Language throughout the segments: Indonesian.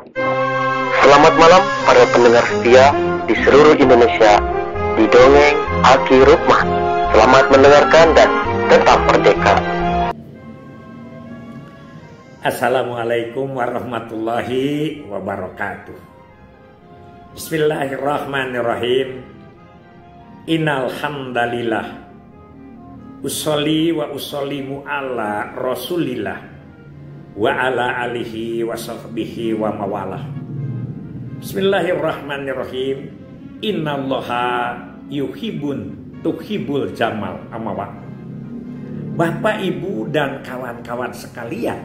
Selamat malam para pendengar setia di seluruh Indonesia di Dongeng Aki Rukman. Selamat mendengarkan dan tetap merdeka. Assalamualaikum warahmatullahi wabarakatuh. Bismillahirrahmanirrahim. Innal hamdalillah usolli wa usollimu ala rasulillah wa ala alihi wa sahbihi wa mawalah. Bismillahirrahmanirrahim. Innallaha tuhibul jamal amawa. Bapak, Ibu, dan kawan-kawan sekalian,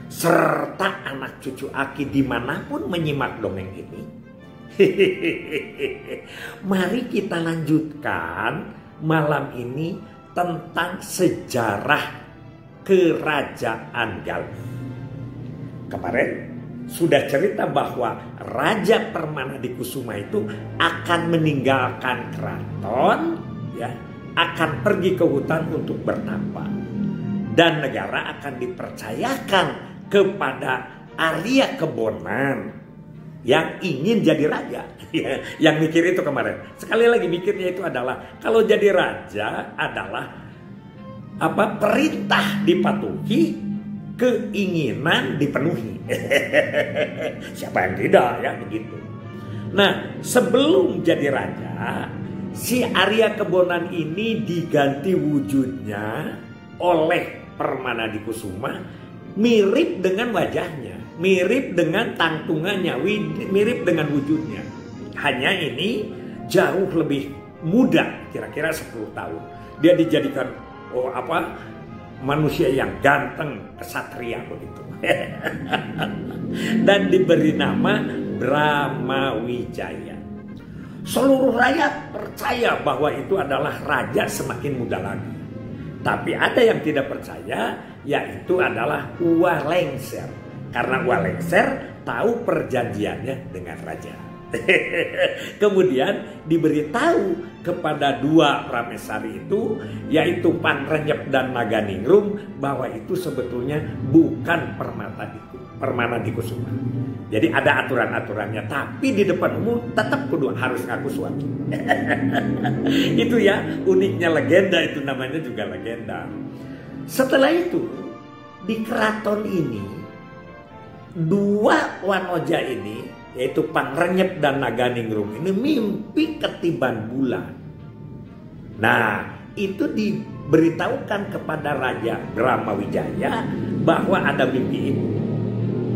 serta anak cucu Aki dimanapun menyimak dongeng ini, mari kita lanjutkan malam ini tentang sejarah Kerajaan Galuh. Kemarin sudah cerita bahwa Raja Permanadikusuma itu akan meninggalkan keraton, ya, akan pergi ke hutan untuk bertapa, dan negara akan dipercayakan kepada Arya Kebonan yang ingin jadi raja. Yang mikir itu kemarin. Sekali lagi mikirnya itu adalah kalau jadi raja adalah perintah dipatuhi, keinginan dipenuhi. Siapa yang tidak, ya begitu. Nah, sebelum jadi raja, si Arya Kebonan ini diganti wujudnya oleh Permanadikusuma, mirip dengan wajahnya, mirip dengan tangtungannya, mirip dengan wujudnya. Hanya ini jauh lebih muda, kira-kira 10 tahun. Dia dijadikan manusia yang ganteng, kesatria begitu. Dan diberi nama Brahmawijaya. Seluruh rakyat percaya bahwa itu adalah raja semakin muda lagi. Tapi ada yang tidak percaya, yaitu adalah Uwalengser. Karena Uwalengser tahu perjanjiannya dengan raja. Kemudian diberitahu kepada dua pramesari itu, yaitu Panrenyep dan Naganingrum, bahwa itu sebetulnya bukan Permanadikusuma. Jadi ada aturan-aturannya, tapi di depan umum tetap kudu harus ngaku suatu. Itu ya uniknya legenda, itu namanya juga legenda. Setelah itu di keraton ini dua wanoja ini, yaitu Panrenyep dan Naganingrum ini, mimpi ketiban bulan. Nah, itu diberitahukan kepada Raja Brahmawijaya bahwa ada mimpi itu.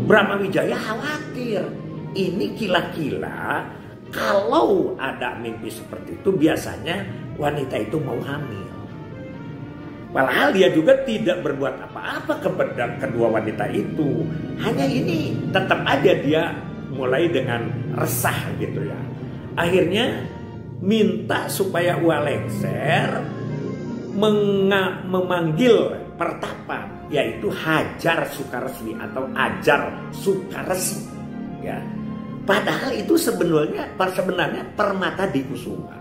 Brahmawijaya khawatir, ini kila-kila kalau ada mimpi seperti itu biasanya wanita itu mau hamil. Padahal dia juga tidak berbuat apa-apa kepada kedua wanita itu. Hanya ini tetap aja dia mulai dengan resah gitu ya. Akhirnya minta supaya Uwalengser memanggil pertapa, yaitu Hajar Sukaresmi atau Ajar Sukaresmi, ya. Padahal itu sebenarnya Permatadikusuma.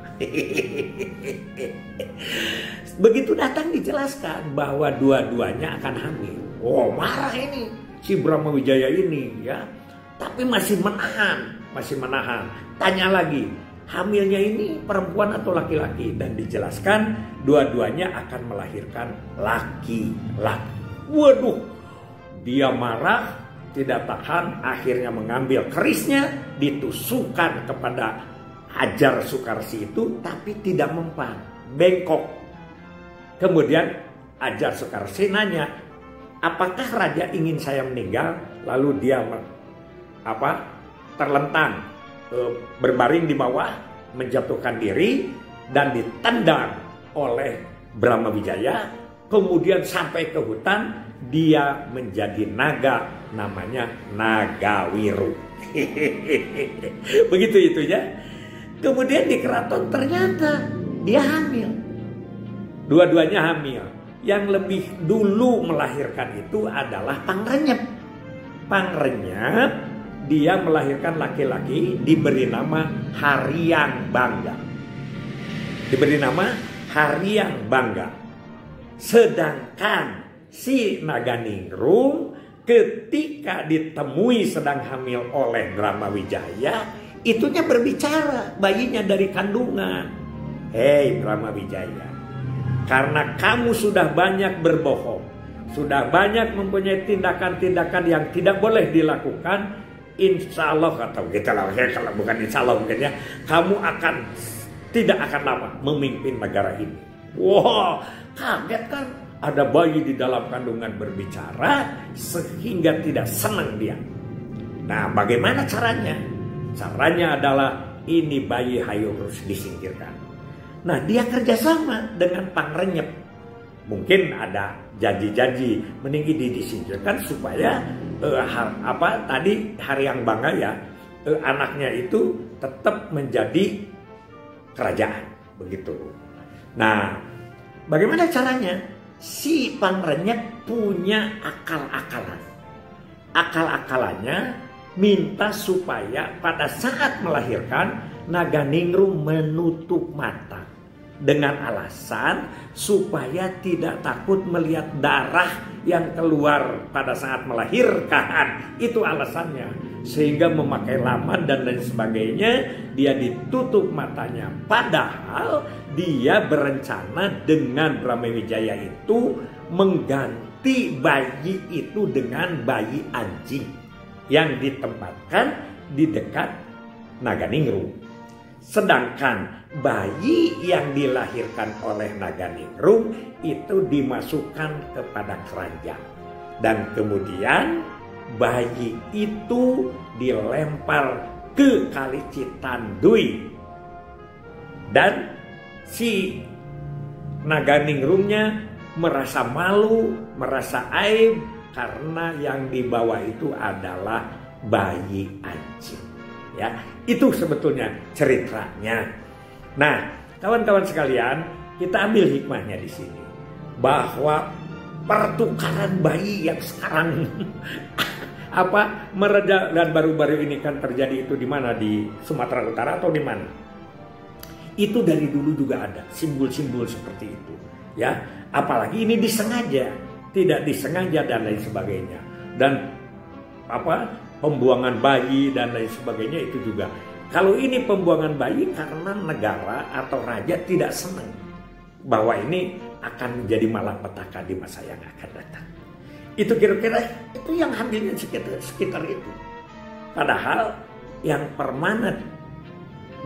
Begitu datang dijelaskan bahwa dua-duanya akan hamil. Oh, marah ini si Brahmawijaya ini, ya. Tapi masih menahan. Tanya lagi, hamilnya ini perempuan atau laki-laki? Dan dijelaskan dua-duanya akan melahirkan laki-laki. Waduh, dia marah, tidak tahan, akhirnya mengambil kerisnya, ditusukkan kepada Hajar Sukaresmi itu, tapi tidak mempan, bengkok. Kemudian Hajar Sukaresmi nanya, apakah raja ingin saya meninggal? Lalu dia terlentang, berbaring di bawah, menjatuhkan diri dan ditendang oleh Brahmawijaya. Kemudian sampai ke hutan, dia menjadi naga, namanya Nagawiru. Begitu itunya. Kemudian di keraton ternyata dia hamil. Dua-duanya hamil. Yang lebih dulu melahirkan itu adalah Panrenyep. Panrenyep dia melahirkan laki-laki, diberi nama Haryang Bangga. Diberi nama Haryang Bangga. Sedangkan si Naganingrum ketika ditemui sedang hamil oleh Brahma Wijaya, itunya berbicara, bayinya dari kandungan. Hei Brahma Wijaya, karena kamu sudah banyak berbohong, sudah banyak mempunyai tindakan-tindakan yang tidak boleh dilakukan, insya Allah, atau kita lah, kalau bukan insya Allah mungkin ya, kamu tidak akan lama memimpin negara ini. Wow, kaget kan? Ada bayi di dalam kandungan berbicara sehingga tidak senang dia. Nah, bagaimana caranya? Caranya adalah ini bayi harus disingkirkan. Nah, dia kerjasama dengan Pangrenyep. Mungkin ada janji-janji mending ini disingkirkan supaya hari yang bangga ya, anaknya itu tetap menjadi kerajaan begitu. Nah, bagaimana caranya? Si Pangrenyep punya akal-akalan. Akal-akalannya minta supaya pada saat melahirkan Naganingrum menutup mata dengan alasan supaya tidak takut melihat darah yang keluar pada saat melahirkan. Itu alasannya. Sehingga memakai laman dan lain sebagainya, dia ditutup matanya. Padahal dia berencana dengan Brahma Wijaya itu mengganti bayi itu dengan bayi anjing yang ditempatkan di dekat Naganingrum. Sedangkan bayi yang dilahirkan oleh Naganingrum itu dimasukkan kepada keranjang. Dan kemudian bayi itu dilempar ke Kali Citandui. Dan si Naganingrumnya merasa malu, merasa aib karena yang dibawa itu adalah bayi anjing. Ya, itu sebetulnya ceritanya. Nah, kawan-kawan sekalian, kita ambil hikmahnya di sini bahwa pertukaran bayi yang sekarang mereda dan baru-baru ini kan terjadi itu di mana, di Sumatera Utara atau di mana? Itu dari dulu juga ada simbol-simbol seperti itu, ya. Apalagi ini disengaja, tidak disengaja dan lain sebagainya. Dan pembuangan bayi dan lain sebagainya itu juga. Kalau ini pembuangan bayi karena negara atau raja tidak senang bahwa ini akan menjadi malapetaka di masa yang akan datang. Itu kira-kira itu yang hamilnya sekitar itu. Padahal yang permanen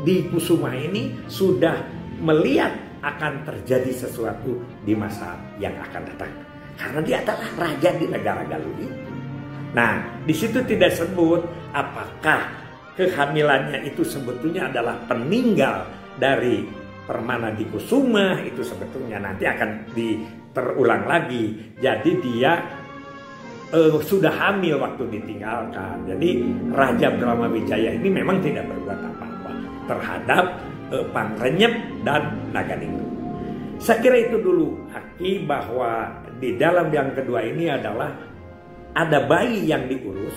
di Kusuma ini sudah melihat akan terjadi sesuatu di masa yang akan datang. Karena dia adalah raja di negara Galuh itu. Nah, di situ tidak sebut apakah kehamilannya itu sebetulnya adalah peninggal dari Permana di Kusuma, itu sebetulnya nanti akan terulang lagi. Jadi dia sudah hamil waktu ditinggalkan. Jadi Raja Brahma Wijaya ini memang tidak berbuat apa-apa terhadap Pangrenyep dan Naganingrum. Saya kira itu dulu Aki, bahwa di dalam yang kedua ini adalah ada bayi yang diurus,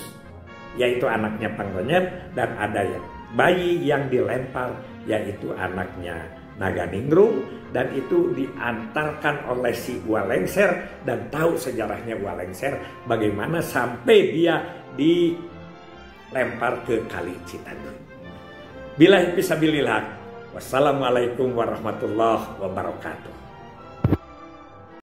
yaitu anaknya Pangrenyep, dan ada bayi yang dilempar, yaitu anaknya Naganingrum, dan itu diantarkan oleh si Ualengser, dan tahu sejarahnya Ualengser bagaimana sampai dia dilempar ke Kali Citandui. Billahi fisabilillah. Wassalamualaikum warahmatullahi wabarakatuh.